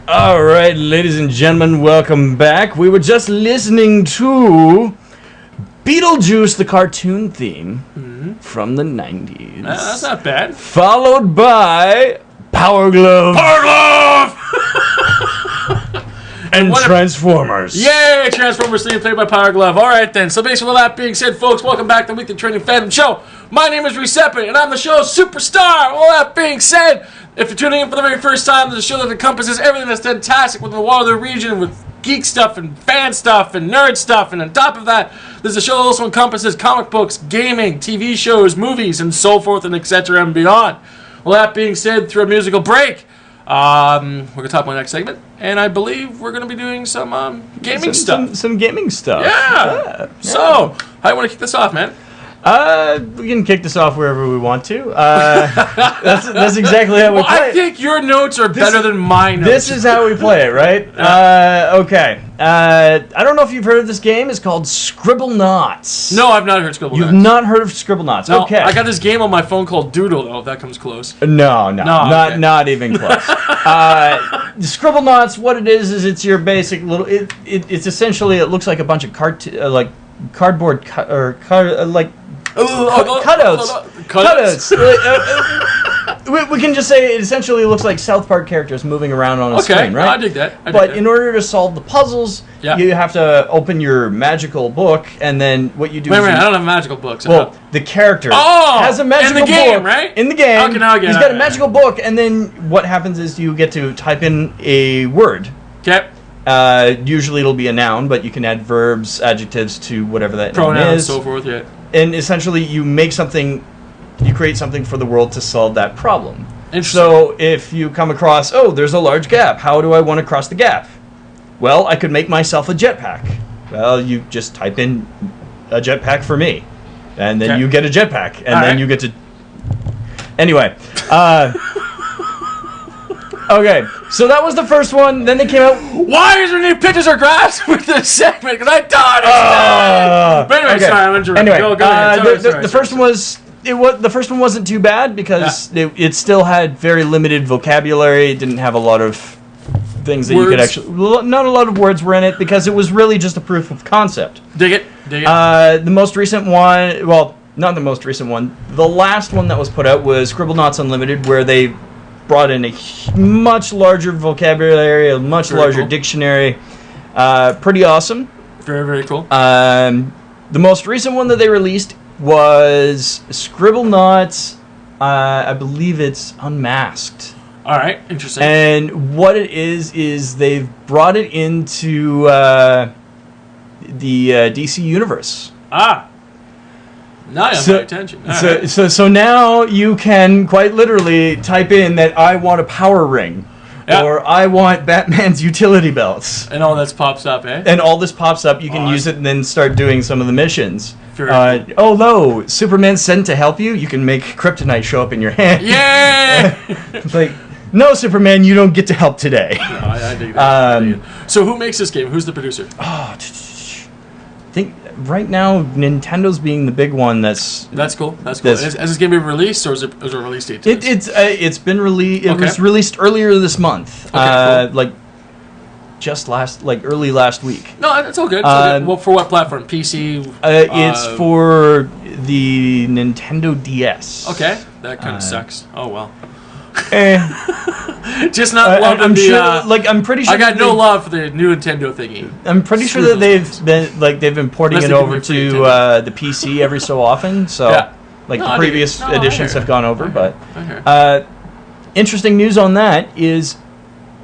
All right, ladies and gentlemen, welcome back. We were just listening to Beetlejuice, the cartoon theme from the 90s. That's not bad. Followed by Power Glove. Power Glove! And Transformers. Yay! Transformers theme played by Power Glove. All right, then. So basically, with that being said, folks, welcome back to the Weekly Training Fandom Show. My name is Recepin, and I'm the show's superstar. All that being said, if you're tuning in for the very first time, there's a show that encompasses everything that's fantastic within the Waterloo region with geek stuff and fan stuff and nerd stuff. And on top of that, there's a show that also encompasses comic books, gaming, TV shows, movies, and so forth and etc. and beyond. Well, that being said, through a musical break, we're going to talk about the next segment, and I believe we're going to be doing some gaming stuff. Some gaming stuff. Yeah. So, how do you want to kick this off, man? We can kick this off wherever we want to. That's exactly how we play it. I think your notes are better than my notes. This is how we play it, right? Okay. I don't know if you've heard of this game. It's called Scribblenauts. No, I've not heard Scribblenauts. You've not heard of Scribblenauts? No, okay. I got this game on my phone called Doodle, though, if that comes close. No, not even close. Scribblenauts, what it is it's your basic little... It's essentially, it looks like a bunch of cardboard cutouts. We can just say it essentially looks like South Park characters moving around on a screen, right? I dig that. But in order to solve the puzzles, you have to open your magical book, and then what you do is... Wait, I don't have magical books. Well, the character has a magical book. In the game, right? In the game. Okay, now I get it. He's got a magical book, and then what happens is you get to type in a word. Okay. Usually it'll be a noun, but you can add verbs, adjectives to whatever that noun Pronouns, is. so forth, yeah. And essentially you make something, you create something for the world to solve that problem. Interesting. So if you come across, there's a large gap, how do I want to cross the gap? Well, I could make myself a jetpack. Well, you just type in a jetpack for me, and then you get a jetpack, and then you get to... Anyway, okay, so that was the first one. Then they came out. Why is there any pictures or graphs with this segment? Because I don't understand. But anyway, sorry, I'm interrupting. Anyway, go ahead. The first one was the first one wasn't too bad because it still had very limited vocabulary. It didn't have a lot of things that you could actually. Not a lot of words were in it because it was really just a proof of concept. Dig it. The most recent one, well, not the most recent one. The last one that was put out was Scribblenauts Unlimited, where they brought in a much larger vocabulary, a much larger dictionary. Pretty awesome. Very, very cool. The most recent one that they released was Scribblenauts, I believe it's Unmasked. All right, interesting. And what it is they've brought it into the DC universe. Now you have my attention. So now you can quite literally type in that I want a power ring, or I want Batman's utility belts, and all this pops up, eh? And all this pops up. You can use it and then start doing some of the missions. Cool. No, Superman's sent to help you. You can make Kryptonite show up in your hand. Yeah. It's like, no, Superman, you don't get to help today. No, I dig that. So who makes this game? Who's the producer? I think right now Nintendo's being the big one. That's cool. Has this game been released, or is it a release date? It's been released. It was released earlier this month. Okay, cool. Early last week. No, that's all good. Well, for what platform? PC. It's for the Nintendo DS. Okay, that kind of sucks. Oh well. Just not love I'm pretty sure. I got no love for the new Nintendo thingy. I'm pretty sure that they've been porting it over to the PC every so often. So the previous editions have gone over. But interesting news on that is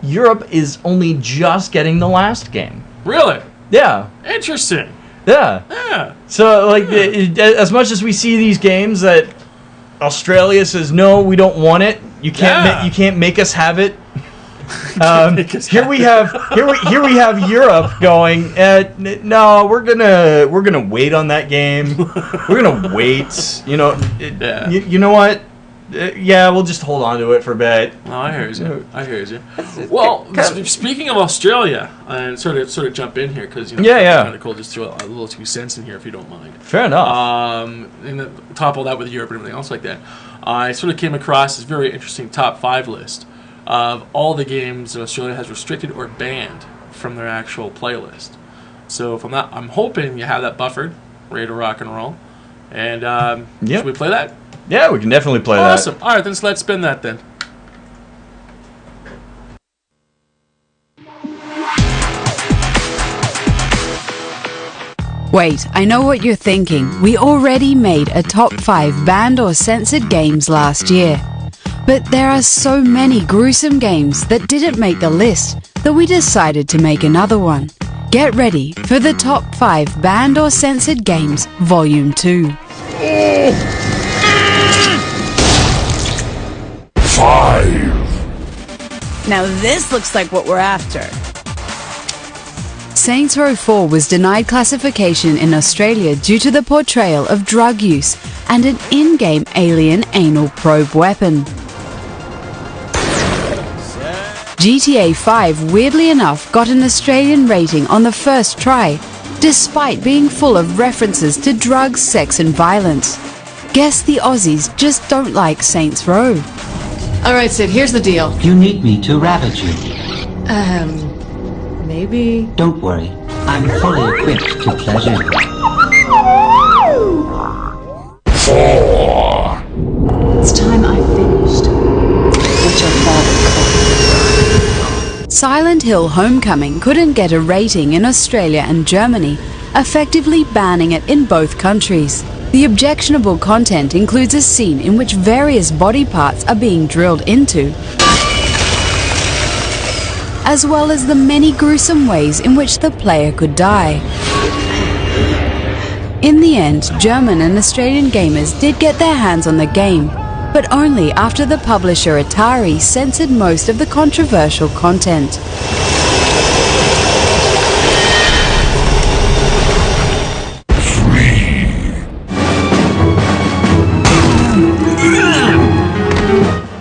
Europe is only just getting the last game. Really? Yeah. Interesting. Yeah. So as much as we see these games that Australia says no, we don't want it. You can't make us have it. Here we have Europe going. No, we're gonna wait on that game. We're gonna wait. You know what? We'll just hold on to it for a bit. Oh, I hear you. Well, speaking of Australia, and sort of jump in here because kind of cool. Just throw a little 2 cents in here if you don't mind. Fair enough. And top all that with Europe and everything else like that, I sort of came across this very interesting top 5 list of all the games that Australia has restricted or banned from their actual playlist. So from that, I'm hoping you have that buffered, ready to rock and roll. And should we play that? Yeah, we can definitely play that. Awesome. All right, then let's spin that then. Wait, I know what you're thinking. We already made a top 5 banned or censored games last year. But there are so many gruesome games that didn't make the list that we decided to make another one. Get ready for the top 5 banned or censored games, Volume 2. 5. Now this looks like what we're after. Saints Row 4 was denied classification in Australia due to the portrayal of drug use and an in-game alien anal probe weapon. GTA 5, weirdly enough, got an Australian rating on the first try, despite being full of references to drugs, sex and violence. Guess the Aussies just don't like Saints Row. Alright, Sid, here's the deal. You need me to ravage you. Maybe... Don't worry. I'm fully equipped to pleasure you. 4. It's time I finished what your father called. Silent Hill Homecoming couldn't get a rating in Australia and Germany, effectively banning it in both countries. The objectionable content includes a scene in which various body parts are being drilled into, as well as the many gruesome ways in which the player could die. In the end, German and Australian gamers did get their hands on the game, but only after the publisher Atari censored most of the controversial content.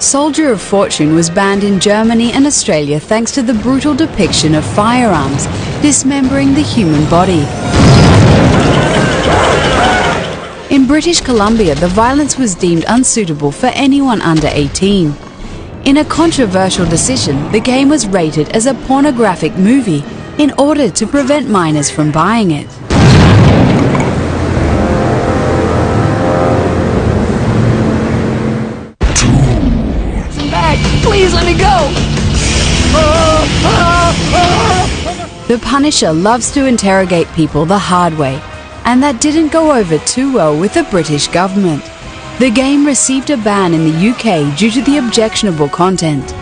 Soldier of Fortune was banned in Germany and Australia thanks to the brutal depiction of firearms dismembering the human body. In British Columbia, the violence was deemed unsuitable for anyone under 18. In a controversial decision, the game was rated as a pornographic movie in order to prevent minors from buying it. Please let me go! The Punisher loves to interrogate people the hard way, and that didn't go over too well with the British government. The game received a ban in the UK due to the objectionable content.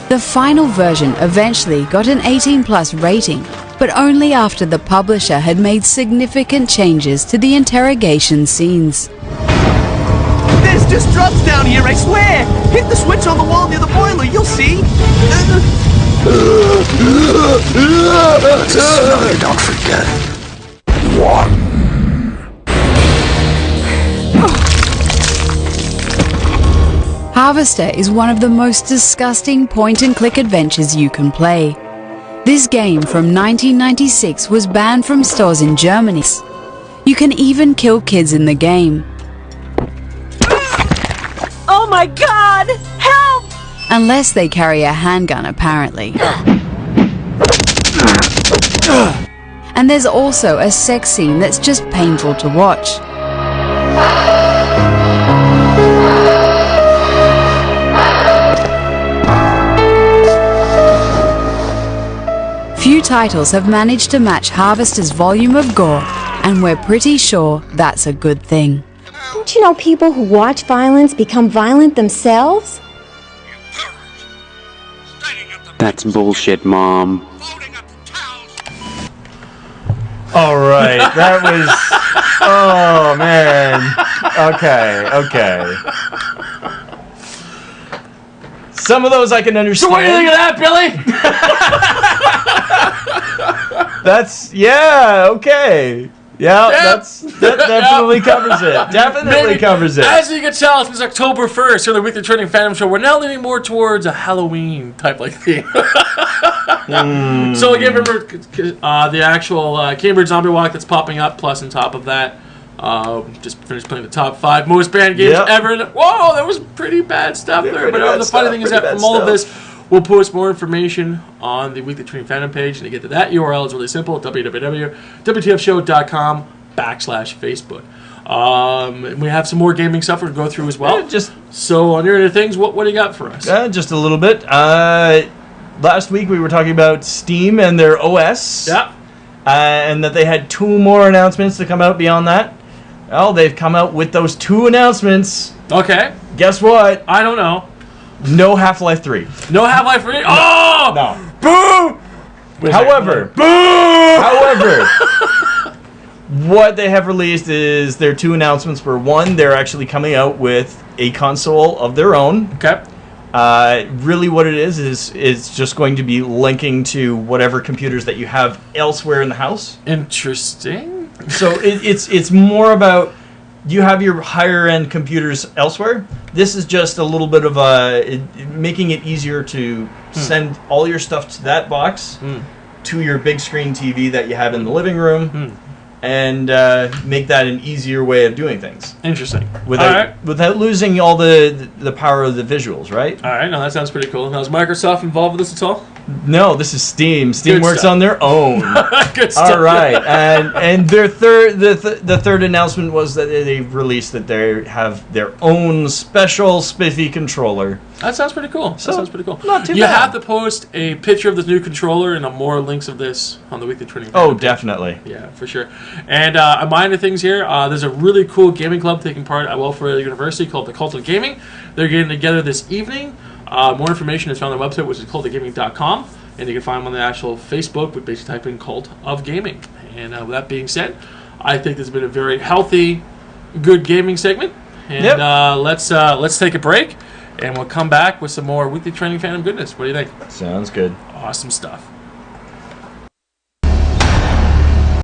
The final version eventually got an 18+ rating, but only after the publisher had made significant changes to the interrogation scenes. There's just drugs down here, I swear! Hit the switch on the wall near the boiler, you'll see! Don't forget. 1. Harvester is one of the most disgusting point-and-click adventures you can play. This game from 1996 was banned from stores in Germany. You can even kill kids in the game. Oh my god! Help! Unless they carry a handgun, apparently. And there's also a sex scene that's just painful to watch. Few titles have managed to match Harvester's volume of gore, and we're pretty sure that's a good thing. Don't you know people who watch violence become violent themselves? That's bullshit, Mom. All right, that was... Oh, man. Okay. Some of those I can understand. So what do you think of that, Billy? Yeah, okay. Yeah, Yep. that definitely covers it. Definitely covers it. As you can tell, since October 1st, here on the Weekly Trending Fandom Show, we're now leaning more towards a Halloween type like theme. So again, remember the actual Cambridge Zombie Walk that's popping up, plus on top of that, Just finished playing the top 5 most banned games ever. Whoa, that was pretty bad stuff there. But the funny thing is that from all of this, we'll post more information on the Weekly Training Fandom page. And to get to that URL is really simple, www.wtfshow.com/Facebook. We have some more gaming stuff we'll go through as well. So on your other things, what do you got for us? Just a little bit. Last week we were talking about Steam and their OS. Yeah. And that they had 2 more announcements to come out beyond that. Well, they've come out with those 2 announcements. Okay. Guess what? I don't know. No Half-Life 3. No Half-Life 3? Oh! No. Boo! However, what they have released is their 2 announcements. For one, they're actually coming out with a console of their own. Okay. Really what it is it's just going to be linking to whatever computers that you have elsewhere in the house. Interesting. So it's more about, you have your higher end computers elsewhere. This is just a little bit of making it easier to send all your stuff to that box, to your big screen TV that you have in the living room, and make that an easier way of doing things. Interesting. Without losing all the power of the visuals, right? All right, now that sounds pretty cool. Now, is Microsoft involved with this at all? No, this is Steam. Steam Good works stuff. on their own. Good stuff. All right, and their the third announcement was that they released that they have their own special spiffy controller. That sounds pretty cool. So, that sounds pretty cool. not too You bad. have to post a picture of this new controller and more links of this on the Weekly Training. Oh, definitely. Yeah, for sure. And a minor things here. There's a really cool gaming club taking part at Welfare University called the Cult of Gaming. They're getting together this evening. More information is found on their website, which is cultofgaming.com. And you can find them on the actual Facebook, but basically type in Cult of Gaming. And with that being said, I think this has been a very healthy, good gaming segment. And let's take a break, and we'll come back with some more Weekly Training Fandom goodness. What do you think? Sounds good. Awesome stuff.